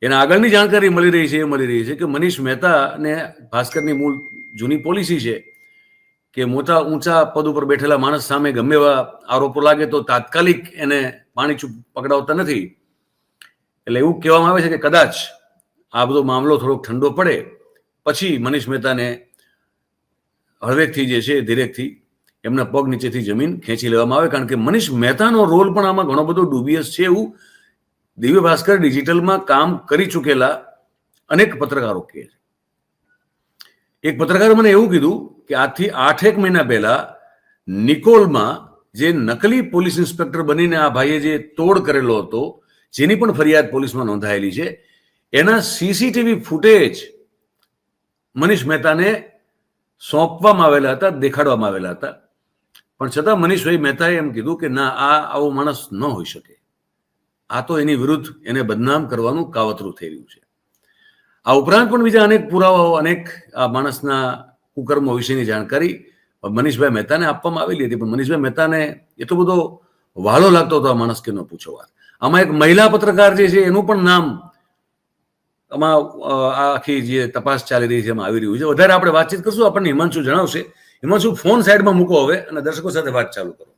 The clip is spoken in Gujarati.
એના આગળની જાણકારી મળી રહી છે કે મનીષ મહેતાને ભાસ્કરની મૂળ જૂની પોલિસી છે કે મોટા ઊંચા પદ ઉપર બેઠેલા માણસ સામે ગમે એવા આરોપો લાગે તો તાત્કાલિક એને પાણી પકડાવતા નથી. એટલે એવું કહેવામાં આવે છે કે કદાચ આ બધો મામલો થોડોક ઠંડો પડે પછી મનીષ મહેતાને હળવેકથી જે છે ધીરેકથી એમના પગ નીચેથી જમીન ખેંચી લેવામાં આવે, કારણ કે મનીષ મહેતાનો રોલ પણ આમાં ઘણો બધો ડુબિયસ છે એવું દિવ્ય ભાસ્કર ડિજિટલમાં કામ કરી ચૂકેલા અનેક પત્રકારો કહે છે. એક પત્રકારે મને એવું કીધું કે આજથી 8 મહિના પહેલા નિકોલમાં જે નકલી પોલીસ ઇન્સ્પેક્ટર બનીને આ ભાઈએ જે તોડ કરેલો હતો, જેની પણ ફરિયાદ પોલીસમાં નોંધાયેલી છે, એના સીસીટીવી ફૂટેજ મનીષ મહેતાને સોંપવામાં આવેલા હતા, દેખાડવામાં આવેલા હતા. પણ છતાં મનીષભાઈ મહેતાએ એમ કીધું કે ના, આ આવો માણસ ન હોઈ શકે, આ તો એની વિરુદ્ધ એને બદનામ કરવાનું કાવતરું થઈ રહ્યું છે. આ ઉપરાંત પણ બીજા અનેક પુરાવાઓ, અનેક આ માણસના કુકર્મો વિશેની જાણકારી મનીષભાઈ મહેતાને આપવામાં આવેલી હતી, પણ મનીષભાઈ મહેતાને એટલો બધો વાલો લાગતો હતો આ માણસ કે ન પૂછો વાત. આમાં એક મહિલા પત્રકાર જે છે એનું પણ નામ આમાં આખી જે તપાસ ચાલી રહી છે એમાં આવી રહ્યું છે. વધારે આપણે વાતચીત કરશું, આપણને હિમાંશુ જણાવશે. હિમાંશુ, ફોન સાઈડમાં મૂકો હવે અને દર્શકો સાથે વાત ચાલુ કરો.